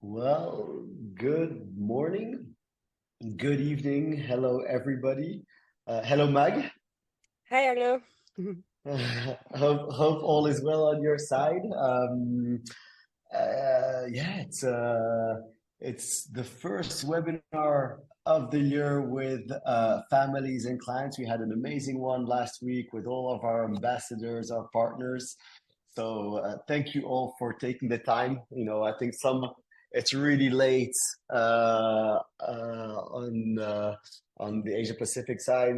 Well, good morning, good evening. Hello, everybody. Hello, Mag. Hi, Arno. Hope all is well on your side. Yeah, it's the first webinar of the year with families and clients. We had an amazing one last week with all of our ambassadors, our partners. So thank you all for taking the time. I think it's really late on the Asia Pacific side.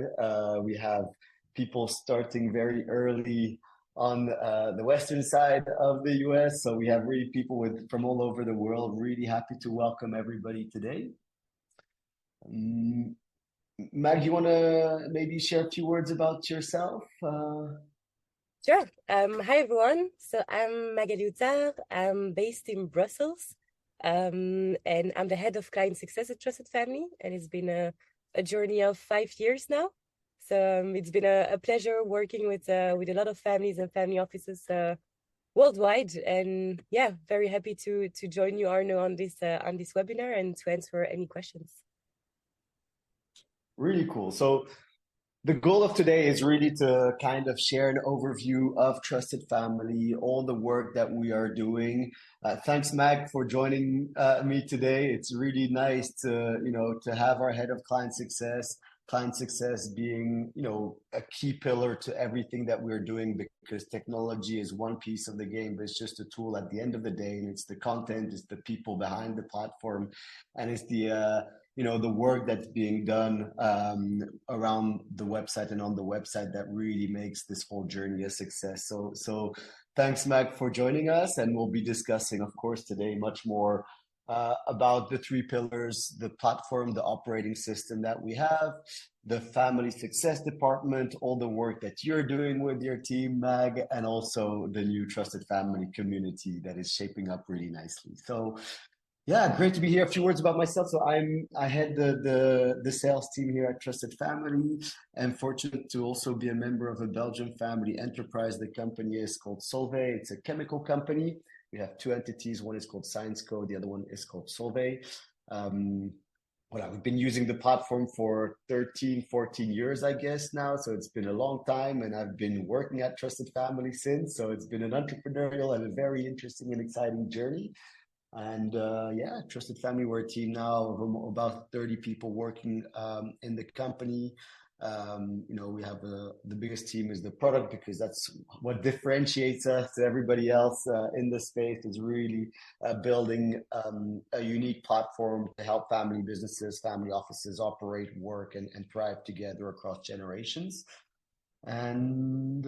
We have people starting very early on the western side of the US. So we have really people from all over the world. Really happy to welcome everybody today. Um, Mag, you want to maybe share a few words about yourself? Sure. Hi, everyone. So I'm Magali Hutzard. I'm based in Brussels, and I'm the head of client success at Trusted Family. And it's been a journey of 5 years now. So it's been a pleasure working with a lot of families and family offices worldwide. And yeah, very happy to join you, Arno, on this webinar and to answer any questions. Really cool. So the goal of today is really to kind of share an overview of Trusted Family, all the work that we are doing. Thanks, Mag, for joining me today. It's really nice to have our head of client success being, a key pillar to everything that we're doing because technology is one piece of the game, but it's just a tool at the end of the day, and it's the content, it's the people behind the platform, and it's the work that's being done around the website and on the website that really makes this whole journey a success. So thanks, Mag, for joining us. And we'll be discussing, of course, today much more about the three pillars, the platform, the operating system that we have, the family success department, all the work that you're doing with your team, Mag, and also the new Trusted Family community that is shaping up really nicely. So yeah, great to be here. A few words about myself. So I head the sales team here at Trusted Family. I'm fortunate to also be a member of a Belgian family enterprise. The company is called Solvay. It's a chemical company. We have two entities. One is called ScienceCo. The other one is called Solvay. Um, we've been using the platform for 13, 14 years, I guess now. So it's been a long time, and I've been working at Trusted Family since. So it's been an entrepreneurial and a very interesting and exciting journey. And yeah, Trusted Family, we're a team now of about 30 people working in the company. We have the biggest team is the product because that's what differentiates us to everybody else in the space is really building a unique platform to help family businesses, family offices operate, work, and thrive together across generations. And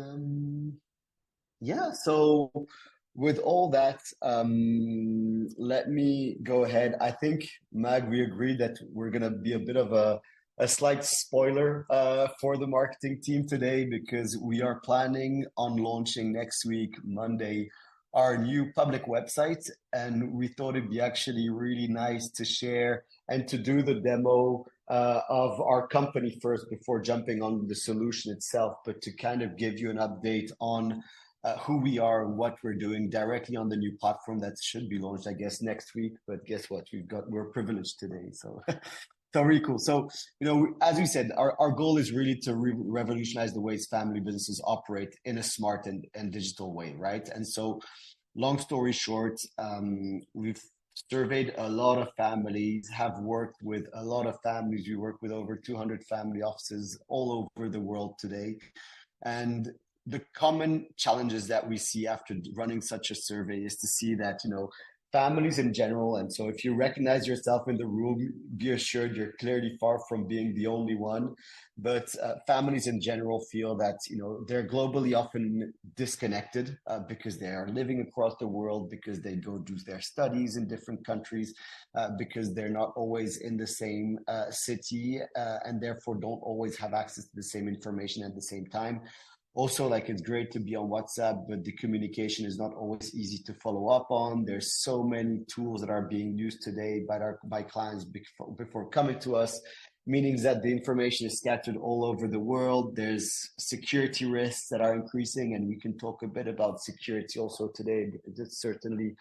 yeah, so with all that, let me go ahead. I think, Mag, we agreed that we're going to be a bit of a slight spoiler for the marketing team today because we are planning on launching next week, Monday, our new public website. And we thought it'd be actually really nice to share and to do the demo of our company first before jumping on the solution itself, but to kind of give you an update on who we are, what we're doing directly on the new platform that should be launched, I guess, next week. But guess what? We're privileged today. So, so really cool. So, as we said, our goal is really to revolutionize the ways family businesses operate in a smart and digital way, right? And so, long story short, we've surveyed a lot of families, have worked with a lot of families. We work with over 200 family offices all over the world today. And the common challenges that we see after running such a survey is to see that, families in general, and so if you recognize yourself in the room, be assured you're clearly far from being the only one. But families in general feel that, they're globally often disconnected because they are living across the world, because they go do their studies in different countries, because they're not always in the same city, and therefore don't always have access to the same information at the same time. Also, like it's great to be on WhatsApp, but the communication is not always easy to follow up on. There's so many tools that are being used today by clients before coming to us, meaning that the information is scattered all over the world. There's security risks that are increasing, and we can talk a bit about security also today because it's certainly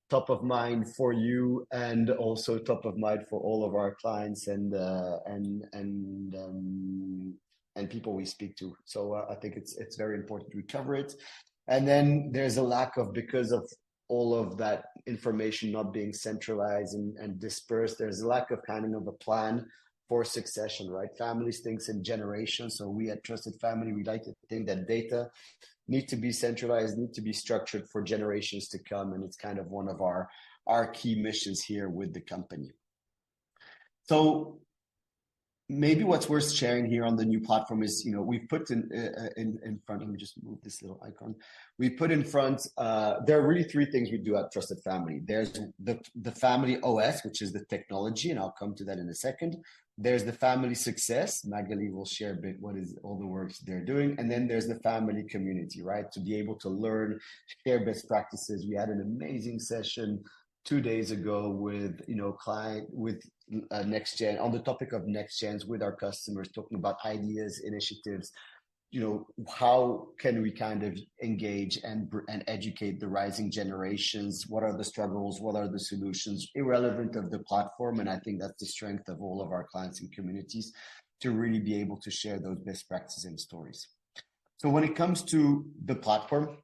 top of mind for you and also top of mind for all of our clients and people we speak to. So I think it's very important we cover it. And then there's a lack of, because of all of that information not being centralized and dispersed, there's a lack of kind of a plan for succession, right? Families thinks in generations. So we at Trusted Family, we like to think that data need to be centralized, need to be structured for generations to come. And it's kind of one of our key missions here with the company. So maybe what's worth sharing here on the new platform is, we've put in front, let me just move this little icon. We put in front, there are really three things we do at Trusted Family. There's the FamilyOS, which is the technology, and I'll come to that in a second. There's the FamilySuccess. Magali will share a bit what is all the works they're doing. And then there's the FamilyCommunity, right? To be able to learn, share best practices. We had an amazing session 2 days ago with, next gen, on the topic of next gens with our customers, talking about ideas, initiatives. How can we kind of engage and educate the rising generations? What are the struggles? What are the solutions, irrelevant of the platform? And I think that's the strength of all of our clients and communities, to really be able to share those best practices and stories. So when it comes to the platform,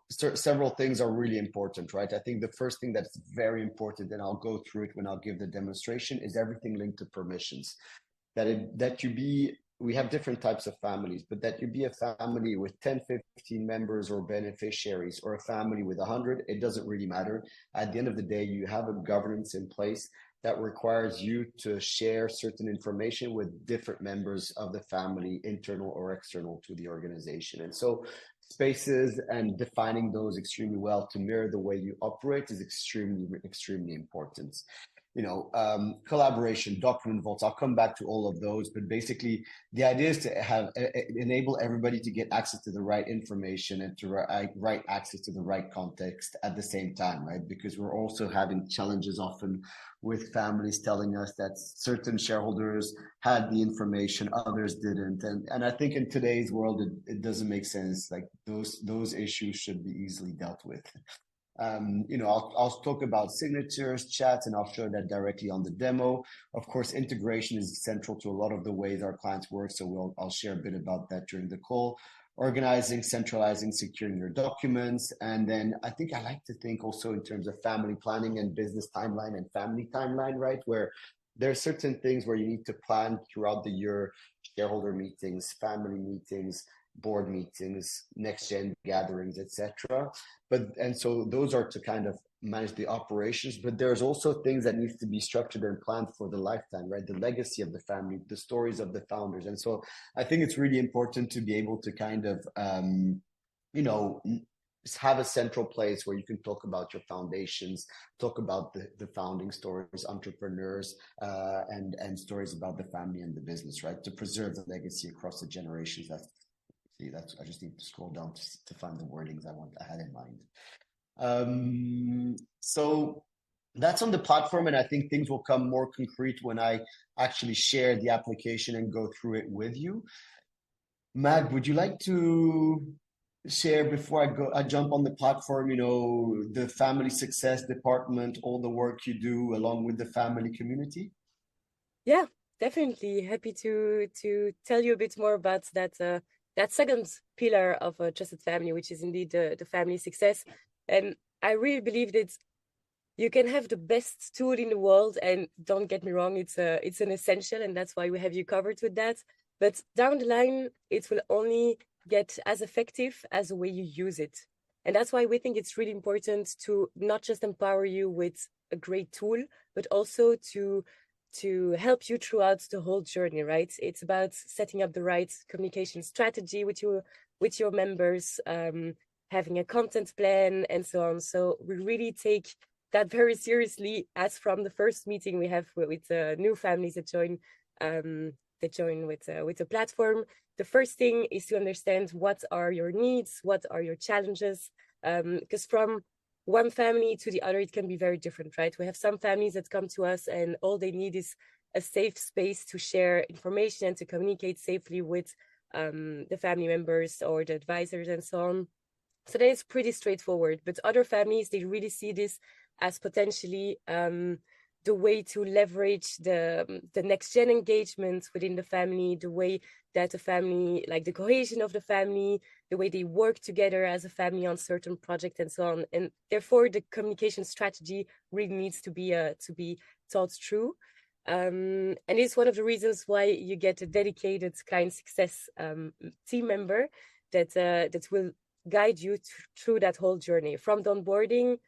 several things are really important, right? I think the first thing that's very important, and I'll go through it when I'll give the demonstration, is everything linked to permissions. We have different types of families, but that you be a family with 10, 15 members or beneficiaries, or a family with 100, it doesn't really matter. At the end of the day, you have a governance in place that requires you to share certain information with different members of the family, internal or external to the organization. And so spaces and defining those extremely well to mirror the way you operate is extremely, extremely important. Collaboration, document vaults, I'll come back to all of those, but basically the idea is to enable everybody to get access to the right information and to right access to the right context at the same time, right? Because we're also having challenges often with families telling us that certain shareholders had the information, others didn't. And I think in today's world, it doesn't make sense. Like those issues should be easily dealt with. I'll talk about signatures, chats, and I'll show that directly on the demo. Of course, integration is central to a lot of the ways our clients work, so I'll share a bit about that during the call. Organizing, centralizing, securing your documents. And then I think I like to think also in terms of family planning and business timeline and family timeline, right? Where there are certain things where you need to plan throughout the year, shareholder meetings, family meetings, board meetings, next gen gatherings, etc. And so those are to kind of manage the operations, but there's also things that needs to be structured and planned for the lifetime, right? The legacy of the family, the stories of the founders. And so I think it's really important to be able to kind of, have a central place where you can talk about your foundations, talk about the founding stories, entrepreneurs, and stories about the family and the business, right? To preserve the legacy across the generations. I just need to scroll down to find the wordings I had in mind. So that's on the platform, and I think things will come more concrete when I actually share the application and go through it with you. Mag, would you like to share before I jump on the platform, the FamilySuccess department, all the work you do along with the family community? Yeah, definitely happy to tell you a bit more about that second pillar of a trusted family, which is indeed the FamilySuccess. And I really believe that you can have the best tool in the world, and don't get me wrong, it's an essential, and that's why we have you covered with that. But down the line, it will only get as effective as the way you use it. And that's why we think it's really important to not just empower you with a great tool, but also to help you throughout the whole journey, right? It's about setting up the right communication strategy with your members, having a content plan, and so on. So we really take that very seriously, as from the first meeting we have with new families that join with the platform. The first thing is to understand what are your needs, what are your challenges, because from one family to the other, it can be very different, right? We have some families that come to us and all they need is a safe space to share information and to communicate safely with the family members or the advisors and so on. So then it's pretty straightforward. But other families, they really see this as potentially the way to leverage the next gen engagement within the family, the way that the family, like the cohesion of the family, the way they work together as a family on certain projects and so on. And therefore, the communication strategy really needs to be thought through. And it's one of the reasons why you get a dedicated client success team member that will guide you through that whole journey from the onboarding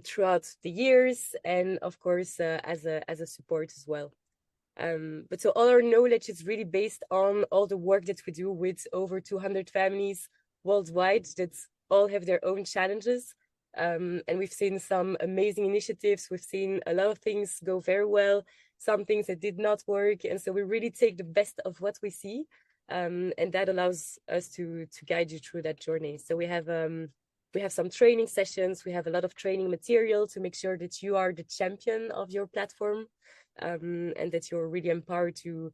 throughout the years, and of course as a support as well. But so all our knowledge is really based on all the work that we do with over 200 families worldwide that all have their own challenges. And we've seen some amazing initiatives. We've seen a lot of things go very well, some things that did not work. And so we really take the best of what we see. And that allows us to guide you through that journey. So we have some training sessions. We have a lot of training material to make sure that you are the champion of your platform, and that you're really empowered to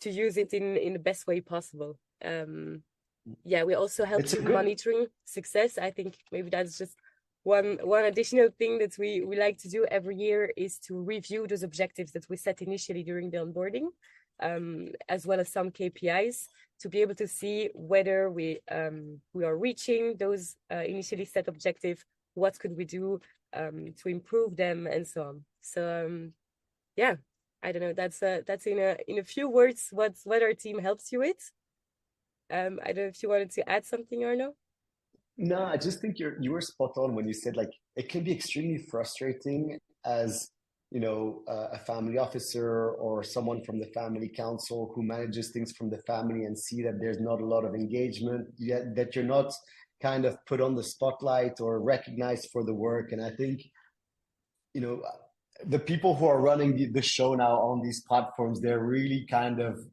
use it in the best way possible. Yeah, we also help you monitoring success. I think maybe that's just one additional thing that we like to do every year is to review those objectives that we set initially during the onboarding, as well as some KPIs to be able to see whether we are reaching those initially set objectives, what could we do to improve them, and so on. So yeah, I don't know, that's in a few words what our team helps you with. I don't know if you wanted to add something, Arno. No, I just think you were spot on when you said like it can be extremely frustrating as a family officer or someone from the family council who manages things from the family and see that there's not a lot of engagement, yet that you're not kind of put on the spotlight or recognized for the work. And I think the people who are running the show now on these platforms, they're really kind of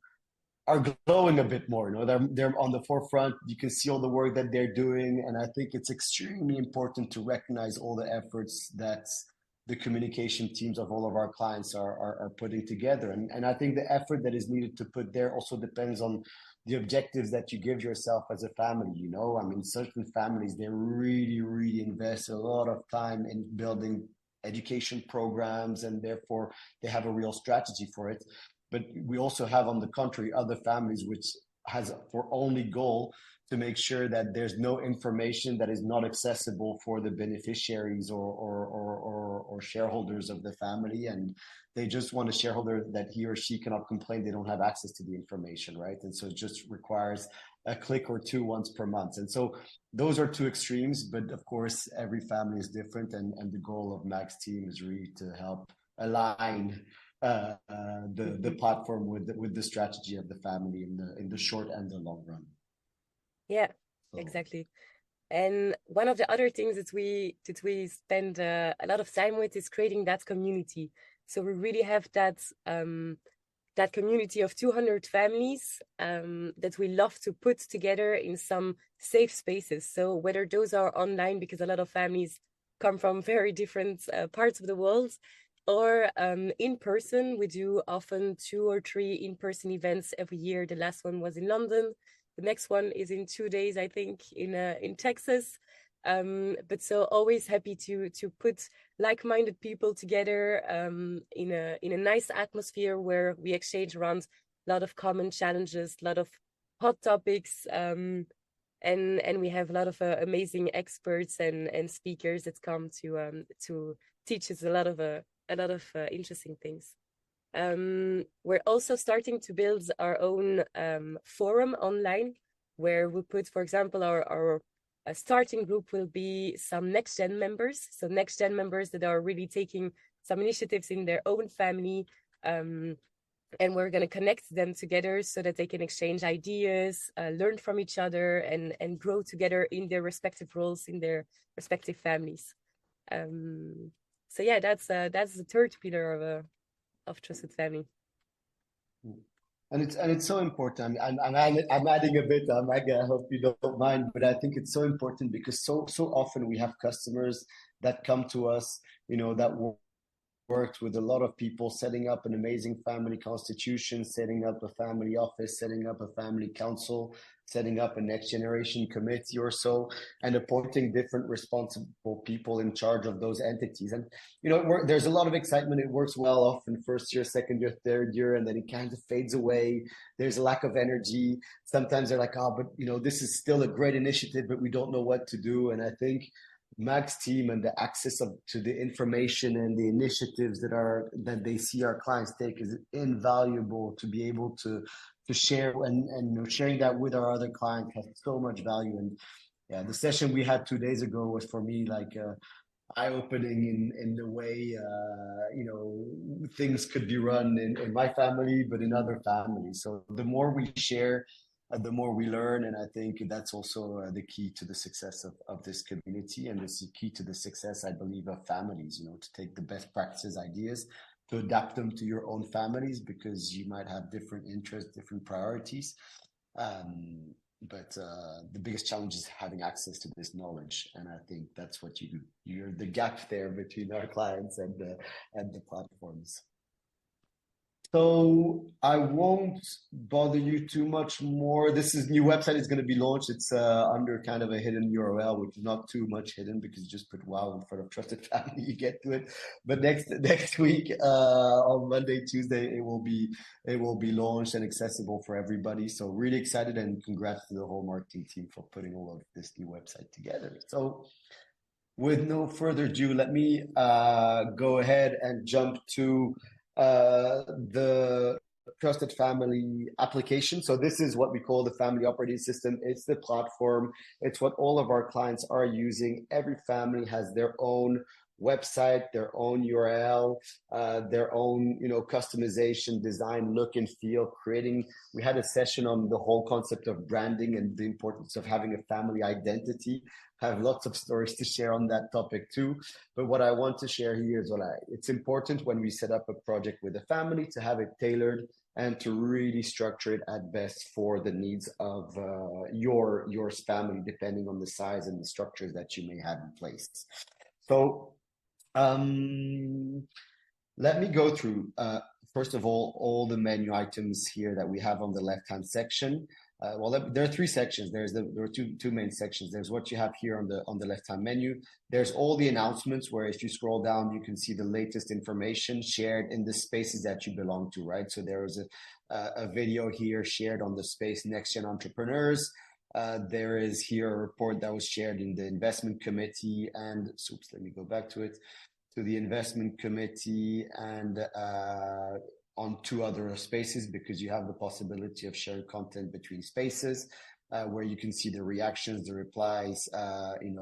are glowing a bit more. They're on the forefront. You can see all the work that they're doing, and I think it's extremely important to recognize all the efforts that the communication teams of all of our clients are putting together. And I think the effort that is needed to put there also depends on the objectives that you give yourself as a family. I mean, certain families, they really invest a lot of time in building education programs, and therefore they have a real strategy for it. But we also have, on the contrary, other families which has for only goal to make sure that there's no information that is not accessible for the beneficiaries or shareholders of the family. And they just want a shareholder that he or she cannot complain they don't have access to the information, right? And so it just requires a click or two once per month. And so those are two extremes, but of course, every family is different. And the goal of Mac's team is really to help align the platform with the strategy of the family in the short and the long run. Yeah, exactly. And one of the other things that we spend a lot of time with is creating that community. So we really have that community of 200 families that we love to put together in some safe spaces. So whether those are online, because a lot of families come from very different parts of the world, or in person. We do often 2 or 3 in-person events every year. The last one was in London. The next one is in 2 days, I think, in Texas. But so always happy to put like-minded people together in a nice atmosphere where we exchange around a lot of common challenges, a lot of hot topics, and we have a lot of amazing experts and speakers that come to teach us a lot of interesting things. We're also starting to build our own forum online, where we put, for example, our starting group will be some next gen members. So next gen members that are really taking some initiatives in their own family, and we're going to connect them together so that they can exchange ideas, learn from each other, and grow together in their respective roles in their respective families. So yeah, that's the third pillar of Trusted Family. And it's so important. I'm adding a bit, Maggie, I hope you don't mind, but I think it's so important because so often we have customers that come to us, that work worked with a lot of people setting up an amazing family constitution, setting up a family office, setting up a family council, setting up a next generation committee or so, and appointing different responsible people in charge of those entities. And there's a lot of excitement. It works well often first year, second year, third year, and then it kind of fades away. There's a lack of energy. Sometimes they're like, oh, but this is still a great initiative, but we don't know what to do. And I think Mac's team and the access to the information and the initiatives that they see our clients take is invaluable to be able to share, and sharing that with our other clients has so much value. And yeah, the session we had 2 days ago was for me like eye-opening in the way things could be run in my family, but in other families. So the more we share, the more we learn. And I think that's also the key to the success of this community, and it's the key to the success, I believe, of families, to take the best practices, ideas, to adapt them to your own families, because you might have different interests, different priorities. But the biggest challenge is having access to this knowledge. And I think that's what you're the gap there between our clients and the platforms. So I won't bother you too much more. This new website is going to be launched. It's under kind of a hidden URL, which is not too much hidden because you just put wow in front of Trusted Family, you get to it. But next week, on Monday, Tuesday, it will be launched and accessible for everybody. So really excited, and congrats to the whole marketing team for putting all of this new website together. So with no further ado, let me go ahead and jump to the Trusted Family application. So this is what we call the family operating system. It's the platform. It's what all of our clients are using. Every family has their own website, their own URL, their own, customization, design, look and feel, creating. We had a session on the whole concept of branding and the importance of having a family identity. I have lots of stories to share on that topic too. But what I want to share here is it's important when we set up a project with a family to have it tailored and to really structure it at best for the needs of your family, depending on the size and the structures that you may have in place. So let me go through, first of all the menu items here that we have on the left-hand section. There are three sections. There are two main sections. There's what you have here on the left-hand menu. There's all the announcements, where if you scroll down, you can see the latest information shared in the spaces that you belong to, right? So there is a video here shared on the space Next Gen Entrepreneurs. There is here a report that was shared in the investment committee, and let me go back to the investment committee, and on two other spaces, because you have the possibility of sharing content between spaces, where you can see the reactions, the replies, and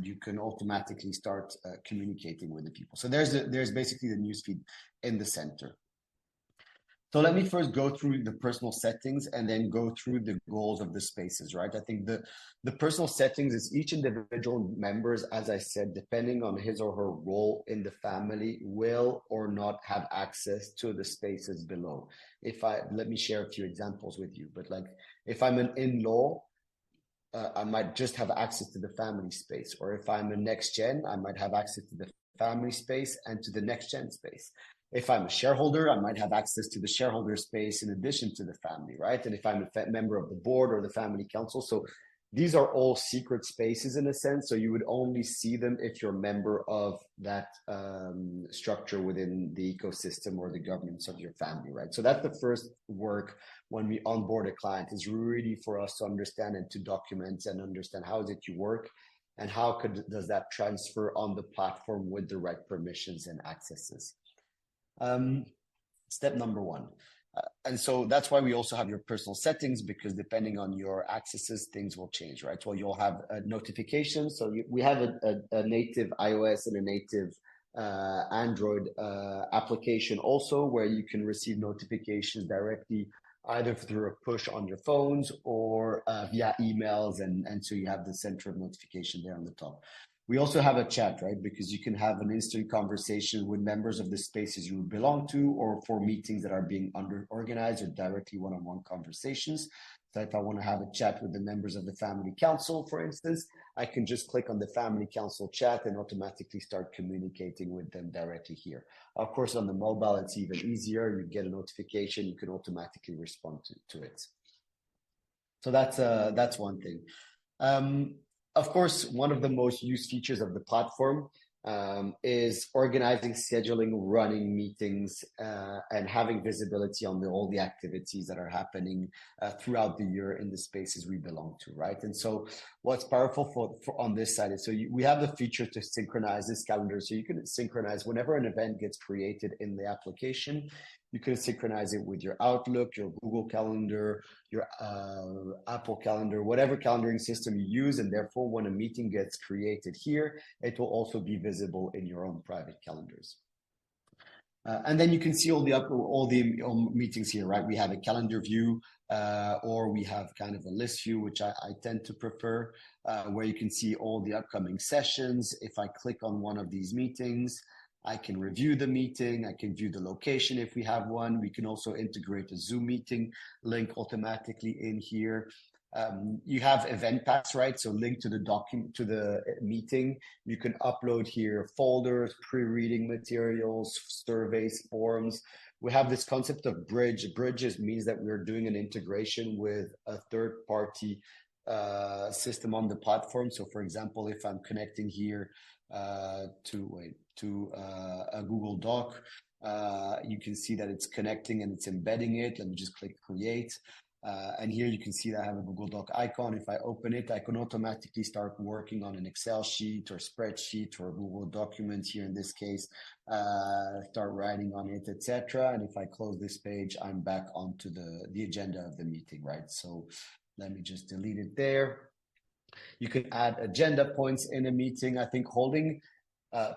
you can automatically start communicating with the people. So there's basically the newsfeed in the center. So let me first go through the personal settings and then go through the goals of the spaces, right? I think the personal settings is each individual members, as I said, depending on his or her role in the family, will or not have access to the spaces below. Let me share a few examples with you, but like if I'm an in-law, I might just have access to the family space. Or if I'm a next gen, I might have access to the family space and to the next gen space. If I'm a shareholder, I might have access to the shareholder space in addition to the family, right? And if I'm a member of the board or the family council. So these are all secret spaces in a sense. So you would only see them if you're a member of that structure within the ecosystem or the governance of your family, right? So that's the first work when we onboard a client, is really for us to understand and to document and understand how is it you work, and how does that transfer on the platform with the right permissions and accesses. Step number one. And so that's why we also have your personal settings, because depending on your accesses, things will change, right? Well, you'll have notifications. So we have a native iOS and a native Android application also, where you can receive notifications directly, either through a push on your phones or via emails. And so you have the center of notification there on the top. We also have a chat, right? Because you can have an instant conversation with members of the spaces you belong to, or for meetings that are being organized, or directly one-on-one conversations. So if I want to have a chat with the members of the family council, for instance, I can just click on the family council chat and automatically start communicating with them directly here. Of course, on the mobile, it's even easier. You get a notification, you can automatically respond to it. So that's one thing. Of course, one of the most used features of the platform is organizing, scheduling, running meetings, and having visibility on all the activities that are happening throughout the year in the spaces we belong to, right? And so what's powerful for on this side is, we have the feature to synchronize this calendar. So you can synchronize whenever an event gets created in the application. You can synchronize it with your Outlook, your Google Calendar, your Apple Calendar, whatever calendaring system you use. And therefore, when a meeting gets created here, it will also be visible in your own private calendars. And then you can see all the meetings here, right? We have a calendar view, or we have kind of a list view, which I tend to prefer, where you can see all the upcoming sessions. If I click on one of these meetings, I can review the meeting. I can view the location if we have one. We can also integrate a Zoom meeting link automatically in here. You have event paths, right? So link to the document, to the meeting. You can upload here folders, pre-reading materials, surveys, forms. We have this concept of bridge. Bridges means that we're doing an integration with a third-party system on the platform. So for example, if I'm connecting here to a Google Doc, you can see that it's connecting and it's embedding it. Let me just click create. And here you can see that I have a Google Doc icon. If I open it, I can automatically start working on an Excel sheet or spreadsheet or Google document here in this case, start writing on it, etc. And if I close this page, I'm back onto the agenda of the meeting, right? So let me just delete it there. You can add agenda points in a meeting. I think holding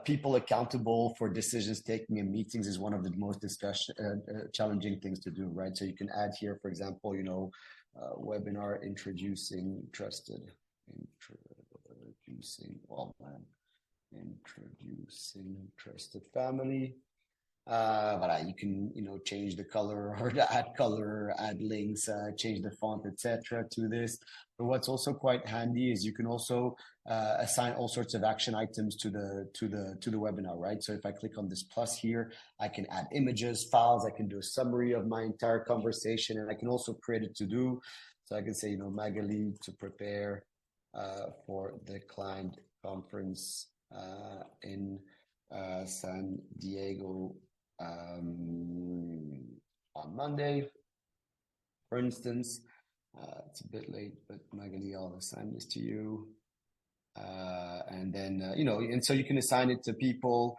people accountable for decisions taking in meetings is one of the most challenging things to do, right? So you can add here, for example, webinar introducing trusted family. You can change the color or add color, add links, change the font, etc. to this. But what's also quite handy is you can also assign all sorts of action items to the webinar, right? So if I click on this plus here, I can add images, files, I can do a summary of my entire conversation, and I can also create a to-do. So I can say, Magali, to prepare for the client conference in San Diego on Monday, for instance. It's a bit late, but Magali, I'll assign this to you. And then, and so you can assign it to people.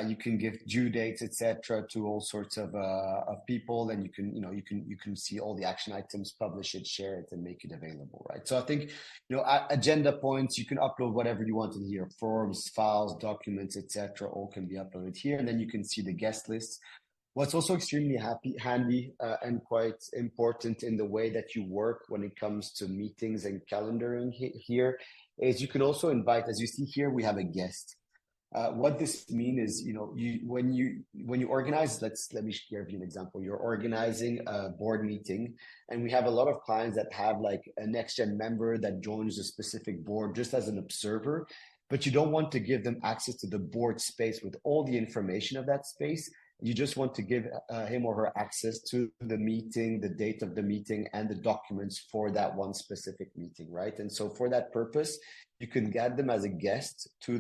You can give due dates, etc., to all sorts of people. And you can see all the action items, publish it, share it, and make it available, right? So I think, agenda points, you can upload whatever you want in here, forms, files, documents, etc., all can be uploaded here. And then you can see the guest lists. What's also extremely handy and quite important in the way that you work when it comes to meetings and calendaring here is you can also invite, as you see here, we have a guest. What this means is, when you organize, let me give you an example. You're organizing a board meeting, and we have a lot of clients that have like a next-gen member that joins a specific board just as an observer, but you don't want to give them access to the board space with all the information of that space. You just want to give him or her access to the meeting, the date of the meeting, and the documents for that one specific meeting, right? And so for that purpose, you can get them as a guest to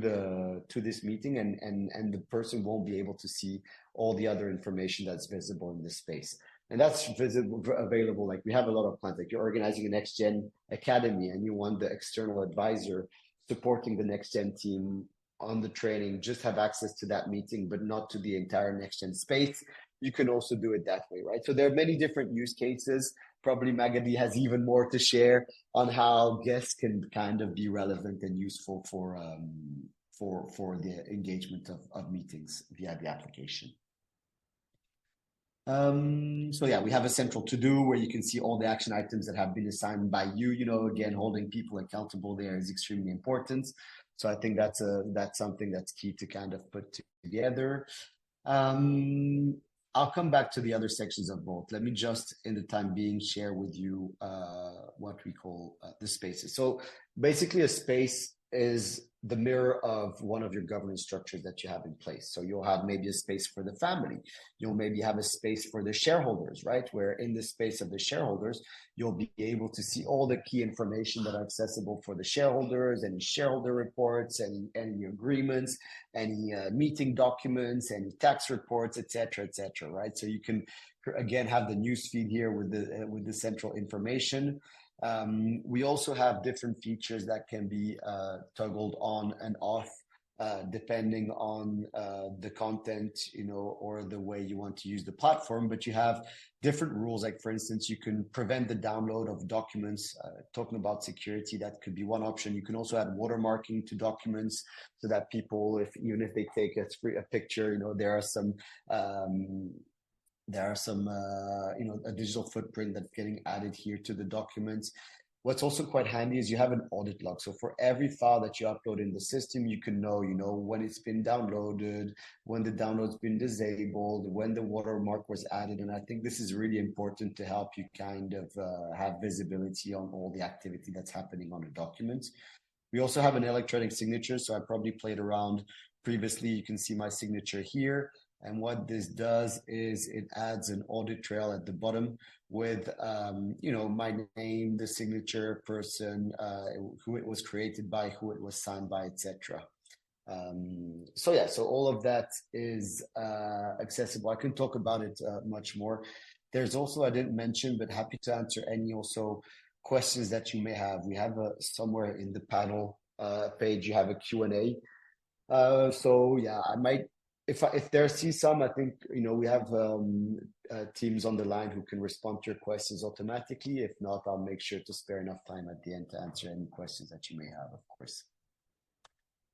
this meeting, and the person won't be able to see all the other information that's visible in this space. And that's available. Like we have a lot of clients, like you're organizing a next gen academy and you want the external advisor supporting the next gen team on the training, just have access to that meeting, but not to the entire next gen space. You can also do it that way, right? So there are many different use cases. Probably Magali has even more to share on how guests can kind of be relevant and useful for the engagement of meetings via the application. So yeah, we have a central to-do where you can see all the action items that have been assigned by you. Again, holding people accountable there is extremely important. So I think that's something that's key to kind of put together. I'll come back to the other sections of both. Let me just, in the time being, share with you what we call the spaces. So basically, a space is the mirror of one of your governance structures that you have in place. So you'll have maybe a space for the family. You'll maybe have a space for the shareholders, right? Where in the space of the shareholders, you'll be able to see all the key information that are accessible for the shareholders, any shareholder reports, any agreements, any meeting documents, any tax reports, etc., right? So you can again have the news feed here with the central information. We also have different features that can be toggled on and off depending on the content, or the way you want to use the platform. But you have different rules. Like, for instance, you can prevent the download of documents. Talking about security, that could be one option. You can also add watermarking to documents so that people, even if they take a picture, there are some a digital footprint that's getting added here to the documents. What's also quite handy is you have an audit log. So for every file that you upload in the system, you can know, when it's been downloaded, when the download's been disabled, when the watermark was added. And I think this is really important to help you kind of have visibility on all the activity that's happening on the documents. We also have an electronic signature. So I probably played around previously. You can see my signature here. And what this does is it adds an audit trail at the bottom with, my name, the signature person, who it was created by, who it was signed by, etc. So all of that is accessible. I can talk about it much more. There's also, I didn't mention, but happy to answer any also questions that you may have. We have somewhere in the panel page, you have a Q&A. I might, if there see some, I think, we have teams on the line who can respond to your questions automatically. If not, I'll make sure to spare enough time at the end to answer any questions that you may have, of course.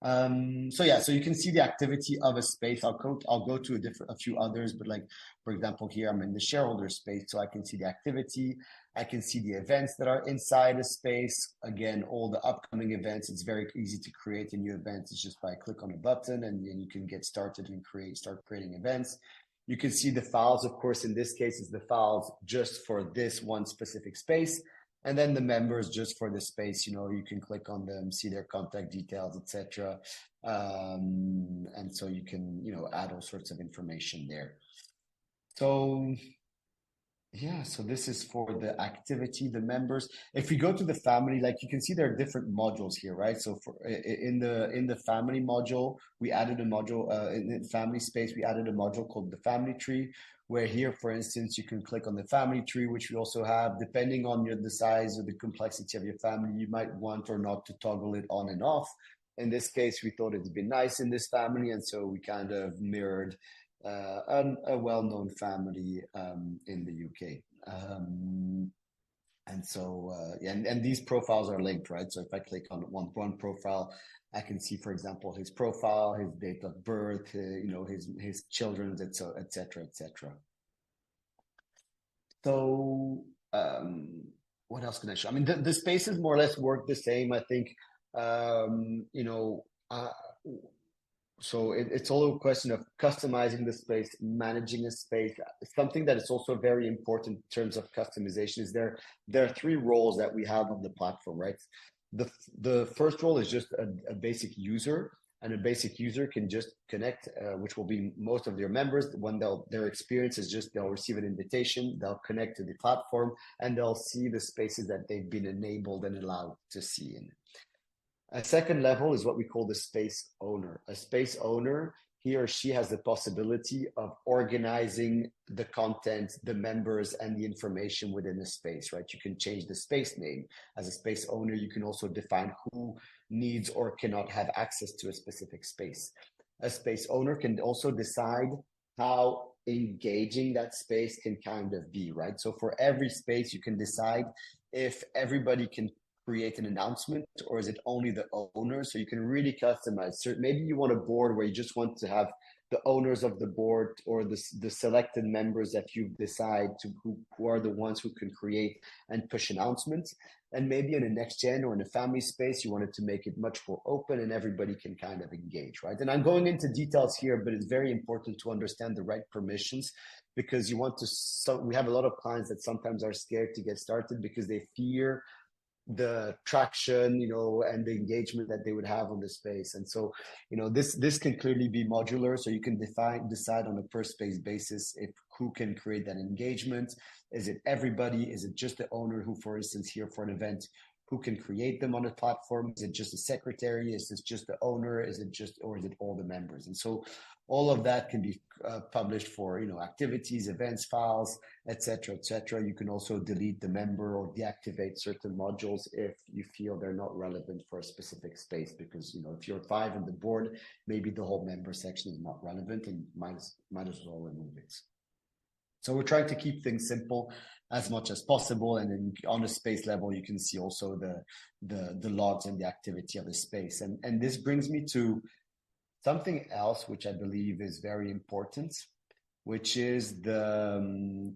So you can see the activity of a space. I'll go to a few others, but like, for example, here I'm in the shareholder space, so I can see the activity. I can see the events that are inside a space. Again, all the upcoming events. It's very easy to create a new event. It's just by click on a button, and then you can get started and start creating events. You can see the files. Of course, in this case, it's the files just for this one specific space. And then the members just for the space, you can click on them, see their contact details, etc. And so you can, add all sorts of information there. So this is for the activity, the members. If we go to the family, like you can see there are different modules here, right? So in the family module, we added a module, in the family space, we added a module called the family tree, where here, for instance, you can click on the family tree, which we also have. Depending on the size or the complexity of your family, you might want or not to toggle it on and off. In this case, we thought it'd be nice in this family, and so we kind of mirrored a well-known family in the UK. And these profiles are linked, right? So if I click on one profile, I can see, for example, his profile, his date of birth, his children's, etc. So what else can I show? I mean, the spaces more or less work the same, I think. So it's all a question of customizing the space, managing a space. Something that is also very important in terms of customization is there are three roles that we have on the platform, right? The first role is just a basic user, and a basic user can just connect, which will be most of their members. When their experience is just they'll receive an invitation, they'll connect to the platform, and they'll see the spaces that they've been enabled and allowed to see in. A second level is what we call the space owner. A space owner, he or she has the possibility of organizing the content, the members, and the information within the space, right? You can change the space name. As a space owner, you can also define who needs or cannot have access to a specific space. A space owner can also decide how engaging that space can kind of be, right? So for every space, you can decide if everybody can create an announcement, or is it only the owner? So you can really customize. So maybe you want a board where you just want to have the owners of the board or the selected members that you decide to who are the ones who can create and push announcements. And maybe in a next gen or in a family space, you wanted to make it much more open and everybody can kind of engage, right? And I'm going into details here, but it's very important to understand the right permissions, because you want to, so we have a lot of clients that sometimes are scared to get started because they fear the traction, and the engagement that they would have on the space. And so, this can clearly be modular. So you can decide on a per space basis if who can create that engagement. Is it everybody? Is it just the owner who, for instance, here for an event, who can create them on a platform? Is it just a secretary? Is this just the owner? Is it all the members? And so all of that can be published for, activities, events, files, etc., etc. You can also delete the member or deactivate certain modules if you feel they're not relevant for a specific space, because, if you're 5 on the board, maybe the whole member section is not relevant and might as well remove it. So we're trying to keep things simple as much as possible. And then on a space level, you can see also the logs and the activity of the space. And this brings me to something else, which I believe is very important, which is the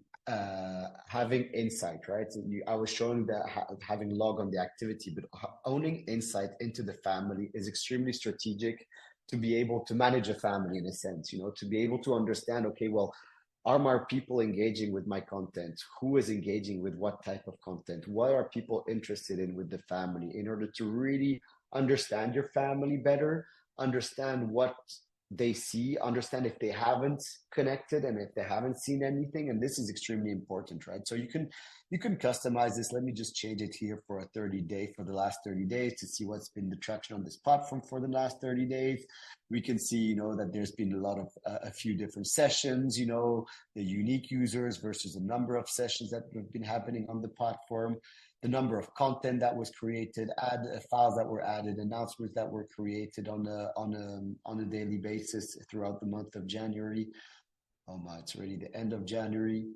having insight, right? So I was showing that having log on the activity, but owning insight into the family is extremely strategic to be able to manage a family in a sense, to be able to understand, okay, well, are my people engaging with my content? Who is engaging with what type of content? What are people interested in with the family, in order to really understand your family better, understand what they see, understand if they haven't connected and if they haven't seen anything. And this is extremely important, right? So you can customize this. Let me just change it here for a 30-day, for the last 30 days, to see what's been the traction on this platform for the last 30 days. We can see, that there's been a lot of a few different sessions, the unique users versus the number of sessions that have been happening on the platform, the number of content that was created, files that were added, announcements that were created on a daily basis throughout the month of January. Oh my, it's already the end of January.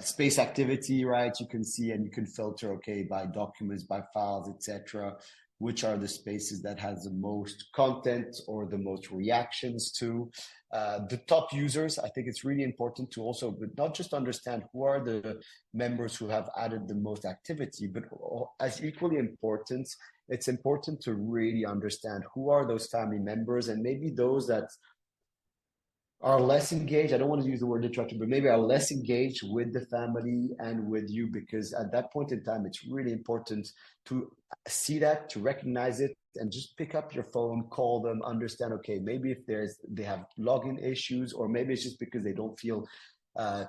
Space activity, right? You can see and you can filter, okay, by documents, by files, etc., which are the spaces that has the most content or the most reactions to. The top users, I think it's really important to also, but not just understand who are the members who have added the most activity, but as equally important, it's important to really understand who are those family members, and maybe those that are less engaged. I don't want to use the word detractor, but maybe are less engaged with the family and with you, because at that point in time, it's really important to see that, to recognize it, and just pick up your phone, call them, understand, okay, maybe if they have login issues, or maybe it's just because they don't feel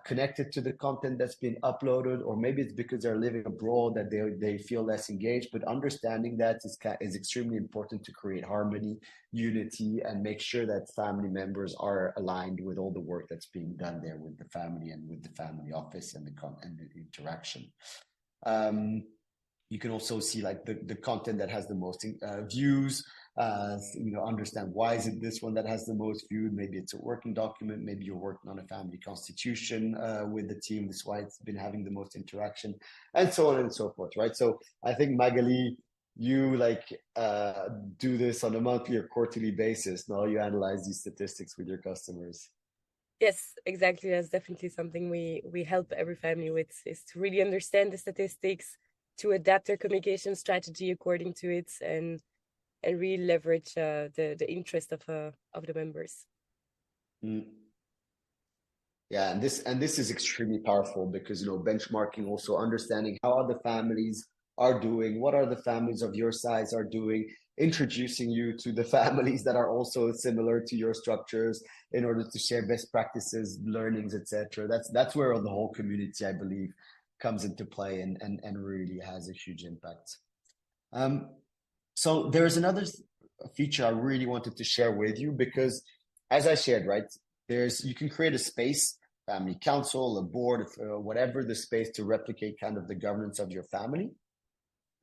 connected to the content that's been uploaded, or maybe it's because they're living abroad that they feel less engaged. But understanding that is extremely important to create harmony, unity, and make sure that family members are aligned with all the work that's being done there with the family and with the family office and the interaction. You can also see like the content that has the most views, understand why is it this one that has the most viewed. Maybe it's a working document, maybe you're working on a family constitution with the team, that's why it's been having the most interaction, and so on and so forth, right? So I think, Magali, you do this on a monthly or quarterly basis. Now you analyze these statistics with your customers. Yes, exactly. That's definitely something we help every family with, is to really understand the statistics, to adapt their communication strategy according to it, and really leverage the interest of the members. Yeah, and this is extremely powerful, because benchmarking, also understanding how other families are doing, what are the families of your size are doing, introducing you to the families that are also similar to your structures in order to share best practices, learnings, etc. That's where the whole community, I believe, comes into play and really has a huge impact. So there is another feature I really wanted to share with you, because as I shared, right, you can create a space, family council, a board, whatever the space, to replicate kind of the governance of your family.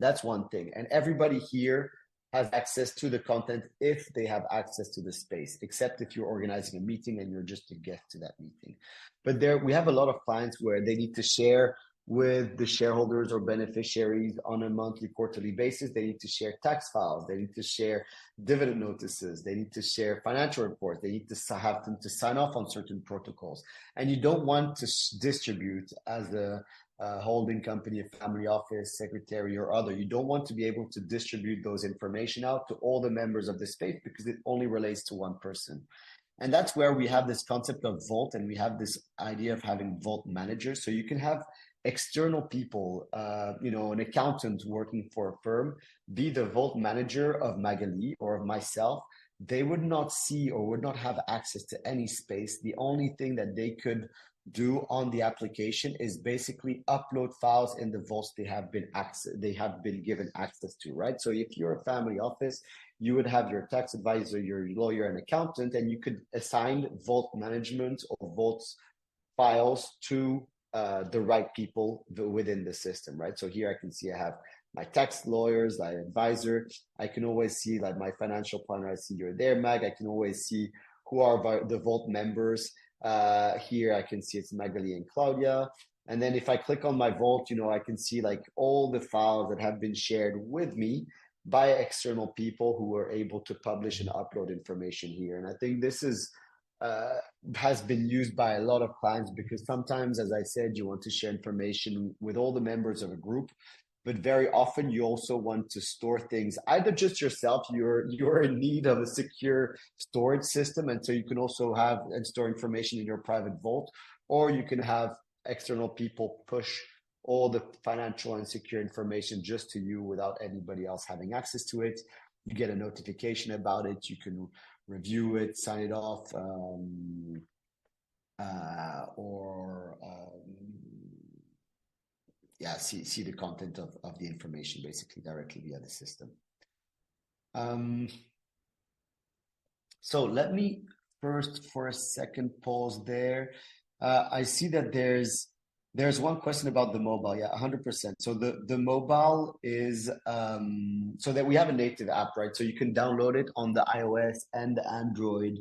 That's one thing. And everybody here has access to the content if they have access to the space, except if you're organizing a meeting and you're just a guest to that meeting. But we have a lot of clients where they need to share with the shareholders or beneficiaries on a monthly, quarterly basis. They need to share tax files. They need to share dividend notices. They need to share financial reports. They need to have them to sign off on certain protocols. And you don't want to distribute as a holding company, a family office, secretary, or other. You don't want to be able to distribute those information out to all the members of the space because it only relates to one person. And that's where we have this concept of vault, and we have this idea of having vault managers. So you can have external people, an accountant working for a firm, be the vault manager of Magali or of myself. They would not see or would not have access to any space. The only thing that they could do on the application is basically upload files in the vaults they have been given access to, right? So if you're a family office, you would have your tax advisor, your lawyer, and accountant, and you could assign vault management or vaults files to the right people within the system, right? So here I can see I have my tax lawyers, my advisor. I can always see like my financial planner. I see you're there, Mag. I can always see who are the vault members. Here I can see it's Magali and Claudia. And then if I click on my vault, I can see like all the files that have been shared with me by external people who are able to publish and upload information here. And I think this has been used by a lot of clients because sometimes, as I said, you want to share information with all the members of a group, but very often you also want to store things either just yourself, you're in need of a secure storage system, and so you can also have and store information in your private vault, or you can have external people push all the financial and secure information just to you without anybody else having access to it. You get a notification about it, you can review it, sign it off, see the content of the information basically directly via the system. So let me first for a second pause there. I see that there's one question about the mobile. Yeah, 100%. So the mobile is so that we have a native app, right? So you can download it on the iOS and the Android,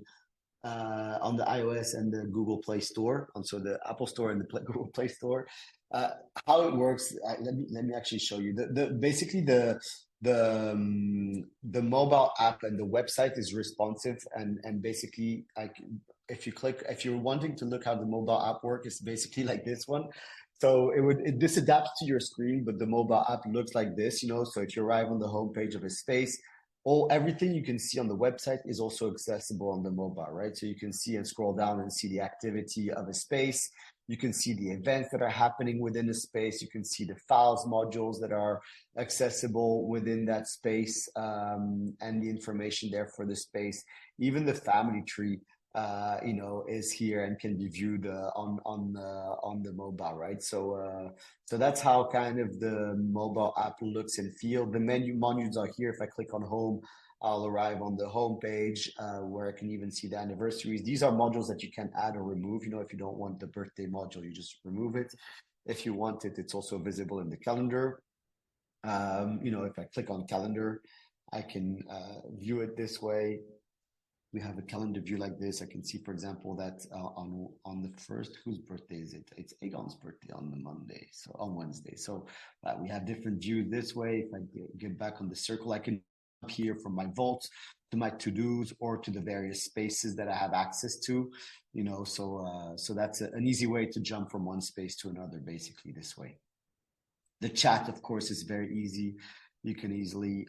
on the iOS and the Google Play Store, and so the Apple Store and the Google Play Store. How it works? Let me actually show you. Basically the mobile app and the website is responsive, and basically like if you're wanting to look how the mobile app works, it's basically like this one. So this adapts to your screen, but the mobile app looks like this, So if you arrive on the homepage of a space, everything you can see on the website is also accessible on the mobile, right? So you can see and scroll down and see the activity of a space. You can see the events that are happening within a space. You can see the files modules that are accessible within that space, and the information there for the space. Even the family tree, is here and can be viewed on the mobile, right? So that's how kind of the mobile app looks and feel. The menus are here. If I click on home, I'll arrive on the home page where I can even see the anniversaries. These are modules that you can add or remove. If you don't want the birthday module, you just remove it. If you want it, it's also visible in the calendar. If I click on calendar, I can view it this way. We have a calendar view like this. I can see, for example, that on the first, whose birthday is it? It's Aegon's birthday on the Monday, so on Wednesday. So we have different views this way. If I get back on the circle, I can jump here from my vaults to my to-dos or to the various spaces that I have access to. So that's an easy way to jump from one space to another, basically this way. The chat, of course, is very easy. You can easily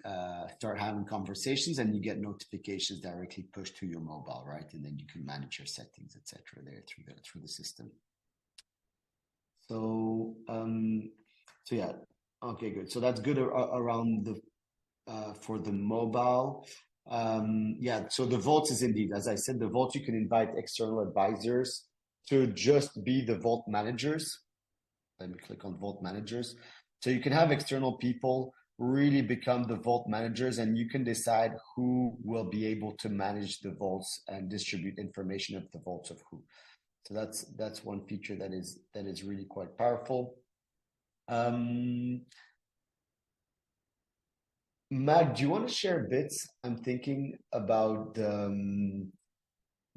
start having conversations, and you get notifications directly pushed to your mobile, right? And then you can manage your settings, etc. there through the system. So yeah, okay, good. So that's good around the for the mobile. So the vault is indeed, as I said, the vault, you can invite external advisors to just be the vault managers. Let me click on vault managers. So you can have external people really become the vault managers, and you can decide who will be able to manage the vaults and distribute information of the vaults of who. So that's one feature that is really quite powerful. Mag, do you want to share bits? I'm thinking about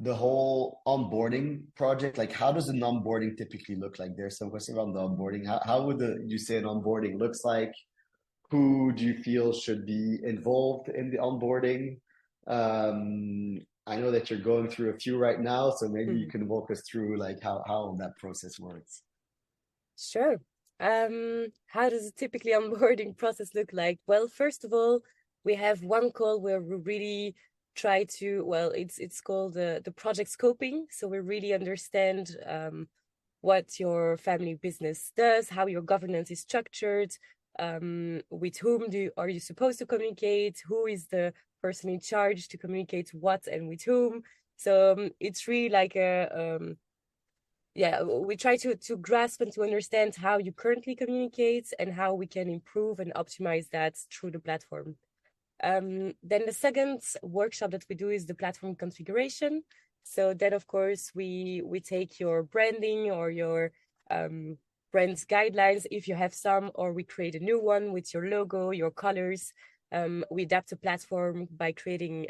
the whole onboarding project, like how does an onboarding typically look like? There's some question around the onboarding. How would you say an onboarding looks like? Who do you feel should be involved in the onboarding? I know that you're going through a few right now, so maybe you Mhm. can walk us through like how that process works. Sure. How does a typically onboarding process look like? Well, first of all, we have one call where we really try to, well, it's called the project scoping. So we really understand what your family business does, how your governance is structured, with whom are you supposed to communicate, who is the person in charge to communicate what and with whom. So it's really like we try to grasp and to understand how you currently communicate and how we can improve and optimize that through the platform. Then the second workshop that we do is the platform configuration. So then, of course, we take your branding or your brand guidelines, if you have some, or we create a new one with your logo, your colors. We adapt the platform by creating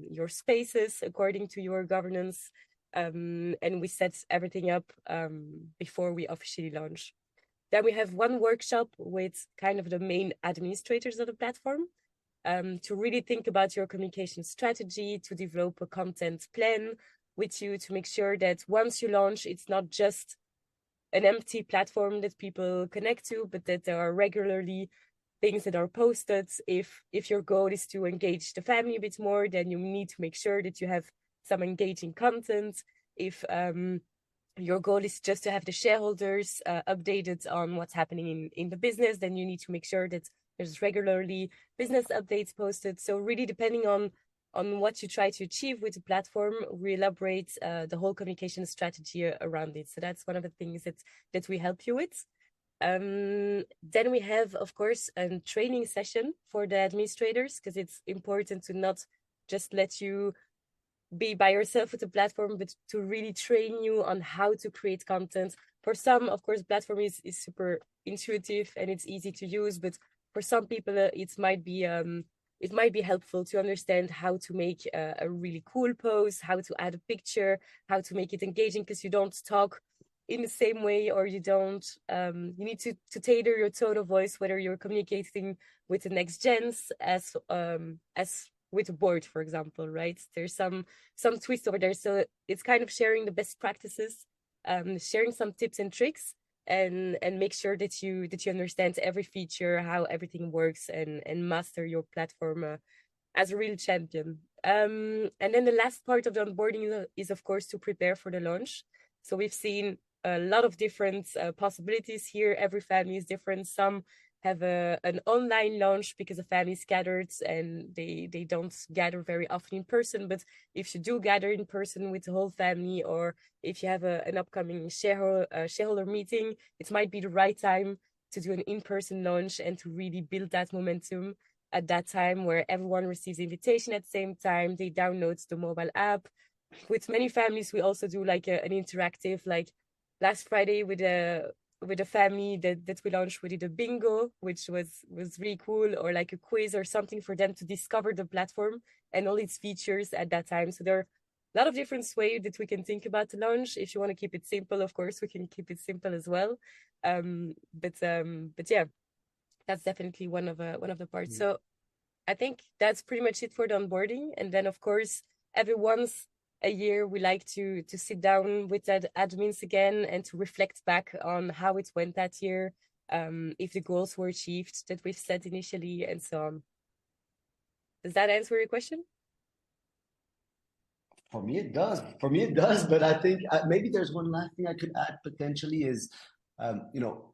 your spaces according to your governance, and we set everything up before we officially launch. Then we have one workshop with kind of the main administrators of the platform, to really think about your communication strategy, to develop a content plan with you to make sure that once you launch, it's not just an empty platform that people connect to, but that there are regularly things that are posted. If your goal is to engage the family a bit more, then you need to make sure that you have some engaging content. If your goal is just to have the shareholders updated on what's happening in the business, then you need to make sure that there's regularly business updates posted. So really depending on what you try to achieve with the platform, we elaborate the whole communication strategy around it. So that's one of the things that we help you with. Then we have, of course, a training session for the administrators, because it's important to not just let you be by yourself with the platform, but to really train you on how to create content. For some, of course, platform is super intuitive and it's easy to use, but for some people, it might be helpful to understand how to make a really cool post, how to add a picture, how to make it engaging, because you don't talk in the same way, or you don't you need to tailor your tone of voice, whether you're communicating with the next gens as with a board, for example, right? There's some twist over there. So it's kind of sharing the best practices, sharing some tips and tricks, and make sure that you understand every feature, how everything works, and master your platform as a real champion. And then the last part of the onboarding is of course to prepare for the launch. So we've seen a lot of different possibilities here. Every family is different. Some have an online launch because the family is scattered and they don't gather very often in person. But if you do gather in person with the whole family, or if you have an upcoming shareholder meeting, it might be the right time to do an in-person launch and to really build that momentum at that time, where everyone receives invitation at the same time. They download the mobile app. With many families, we also do like an interactive, like last Friday with a family that we launched, we did a bingo, which was really cool, or like a quiz or something for them to discover the platform and all its features at that time. So there are a lot of different ways that we can think about the launch. If you want to keep it simple, of course, we can keep it simple as well. But yeah, that's definitely one of the parts. So I think that's pretty much it for the onboarding. And then of course, every once a year, we like to sit down with the admins again and to reflect back on how it went that year, if the goals were achieved that we've set initially, and so on. Does that answer your question? For me, it does. For me, it does. But I think maybe there's one last thing I could add potentially is, you know,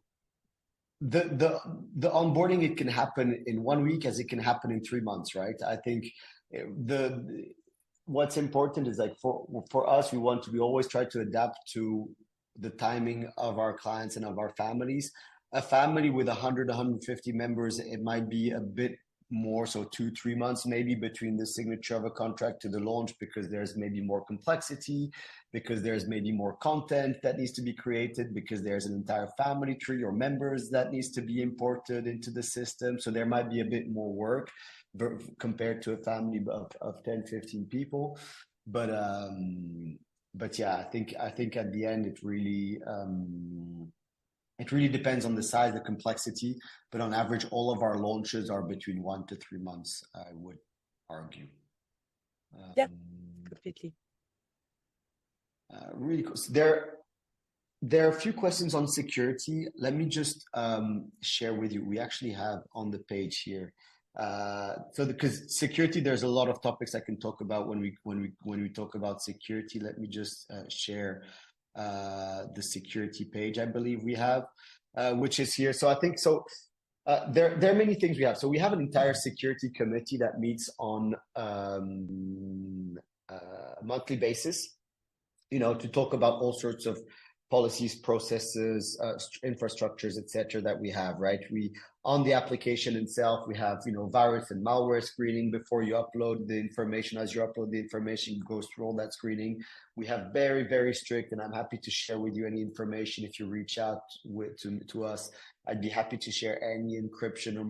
the the onboarding, it can happen in 1 week as it can happen in 3 months, right? I think the what's important is like for us, we always try to adapt to the timing of our clients and of our families. A family with 100, 150 members, it might be a bit more, so 2, 3 months maybe between the signature of a contract to the launch, because there's maybe more complexity, because there's maybe more content that needs to be created, because there's an entire family tree or members that needs to be imported into the system. So there might be a bit more work compared to a family of 10, 15 people. But yeah, I think at the end it really depends on the size, the complexity, but on average, all of our launches are between 1 to 3 months, I would argue. Yeah, completely. Really cool. So there are a few questions on security. Let me just share with you. We actually have on the page here. So because security, there's a lot of topics I can talk about when we talk about security. Let me just share the security page I believe we have, which is here. So I think so. There are many things we have. So we have an entire security committee that meets on a monthly basis, to talk about all sorts of policies, processes, infrastructures, etc. that we have, right? We on the application itself, we have virus and malware screening before you upload the information. As you upload the information, it goes through all that screening. We have very, very strict, and I'm happy to share with you any information if you reach out to us. I'd be happy to share any encryption or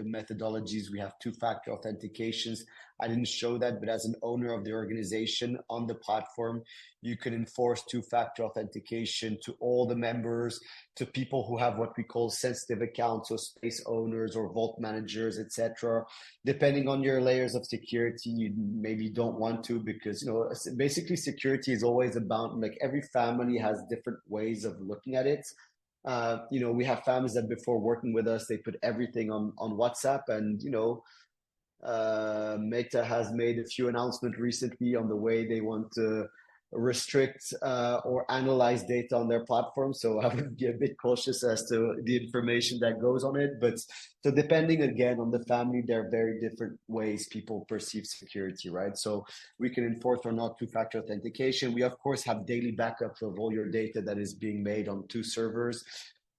methodologies. We have two-factor authentications. I didn't show that, but as an owner of the organization on the platform, you can enforce two-factor authentication to all the members, to people who have what we call sensitive accounts, so space owners or vault managers, etc. Depending on your layers of security, you maybe don't want to, because basically security is always about, like, every family has different ways of looking at it. We have families that before working with us, they put everything on WhatsApp, and Meta has made a few announcements recently on the way they want to restrict or analyze data on their platform. So I would be a bit cautious as to the information that goes on it. But so depending again on the family, there are very different ways people perceive security, right? So we can enforce or not two-factor authentication. We of course have daily backups of all your data that is being made on 2 servers.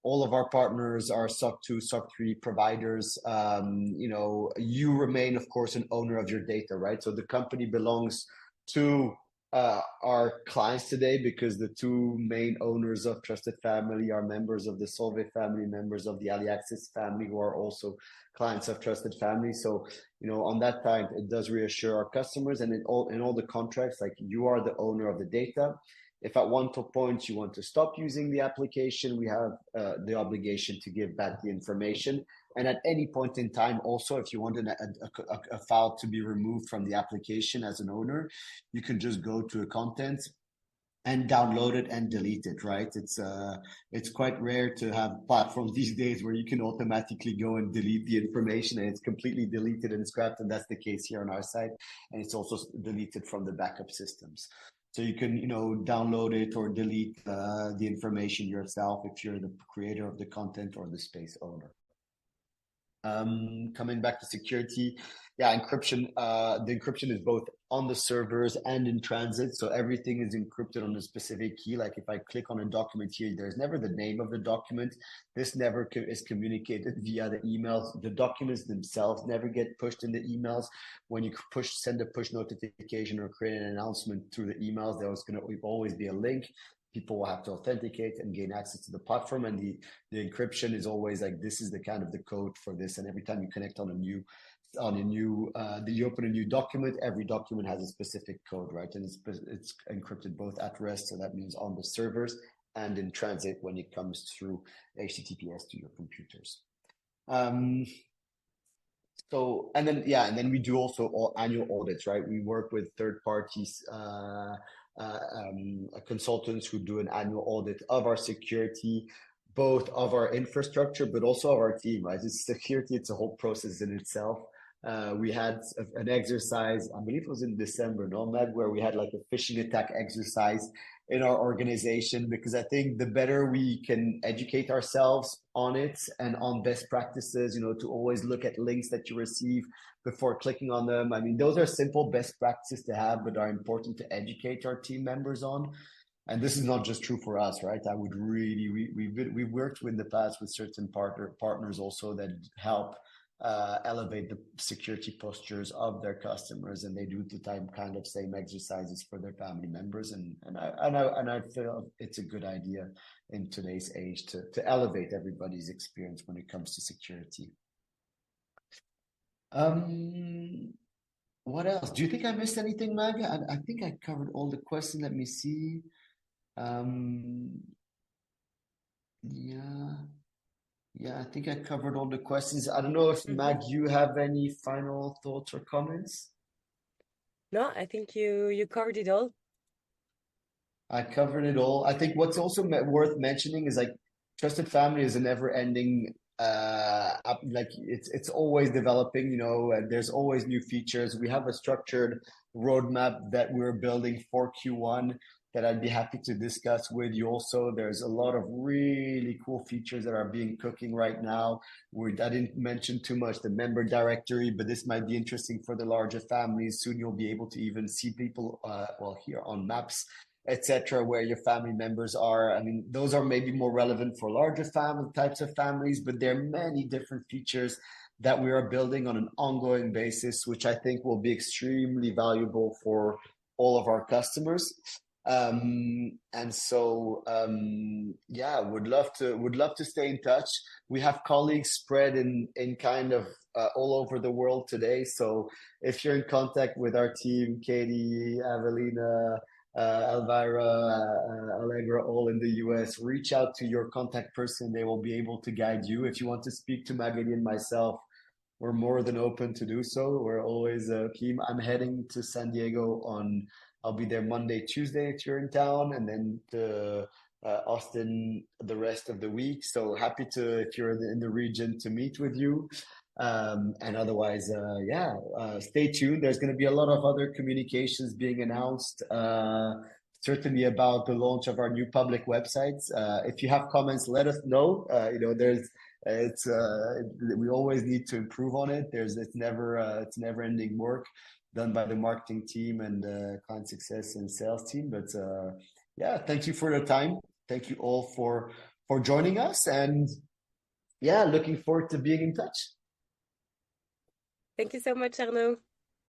All of our partners are SOC 2, SOC 3 providers. You remain, of course, an owner of your data, right? So the company belongs to our clients today, because the 2 main owners of Trusted Family are members of the Solvay family, members of the AliAccess family, who are also clients of Trusted Family. So, on that time, it does reassure our customers, and in all the contracts, like, you are the owner of the data. If at one point you want to stop using the application, we have the obligation to give back the information. And at any point in time, also, if you want a file to be removed from the application as an owner, you can just go to a content and download it and delete it, right? It's quite rare to have platforms these days where you can automatically go and delete the information and it's completely deleted and scrapped. And that's the case here on our side. And it's also deleted from the backup systems. So you can, download it or delete the information yourself if you're the creator of the content or the space owner. Coming back to security, encryption. The encryption is both on the servers and in transit. So everything is encrypted on a specific key. Like if I click on a document here, there's never the name of the document. This never is communicated via the emails. The documents themselves never get pushed in the emails. When you send a push notification or create an announcement through the emails, there's going to always be a link. People will have to authenticate and gain access to the platform, and the encryption is always like, this is the kind of the code for this. And every time you connect you open a new document, every document has a specific code, right? And it's encrypted both at rest, so that means on the servers, and in transit when it comes through HTTPS to your computers. And then we do also all annual audits, right? We work with third parties. Consultants who do an annual audit of our security, both of our infrastructure, but also of our team, right? It's security, it's a whole process in itself. We had an exercise, I believe it was in December, Matt, where we had like a phishing attack exercise in our organization, because I think the better we can educate ourselves on it and on best practices, to always look at links that you receive before clicking on them. I mean, those are simple best practices to have, but are important to educate our team members on. And this is not just true for us, right? I would really, we've worked in the past with certain partners also that help elevate the security postures of their customers, and they do the kind of same exercises for their family members. And I feel it's a good idea in today's age to elevate everybody's experience when it comes to security. what else? Do you think I missed anything, Mag? I think I covered all the questions. Let me see. Um, yeah, yeah, I think I covered all the questions. I don't know if Hmm. Mag, you have any final thoughts or comments? No, I think you covered it all. I covered it all. I think what's also worth mentioning is like Trusted Family is a never-ending like it's always developing, there's always new features. We have a structured roadmap that we're building for Q1 that I'd be happy to discuss with you also. There's a lot of really cool features that are being cooking right now. I didn't mention too much the member directory, but this might be interesting for the larger families. Soon you'll be able to even see people, well, here on maps, etc., where your family members are. I mean, those are maybe more relevant for larger family types of families, but there are many different features that we are building on an ongoing basis, which I think will be extremely valuable for all of our customers. Yeah, would love to stay in touch. We have colleagues spread in kind of all over the world today. So if you're in contact with our team, Katie, Evelina, Elvira, Allegra, all in the US, reach out to your contact person. They will be able to guide you. If you want to speak to Magali and myself, we're more than open to do so. We're always keen. I'm heading to San Diego I'll be there Monday, Tuesday if you're in town, and then to Austin the rest of the week. So happy to, if you're in the region, to meet with you. And otherwise, yeah, stay tuned. There's going to be a lot of other communications being announced, certainly about the launch of our new public websites. If you have comments, let us know. It's we always need to improve on it. It's never ending work done by the marketing team and client success and sales team. But yeah, thank you for your time. Thank you all for joining us, and yeah, looking forward to being in touch. Thank you so much, Arnaud.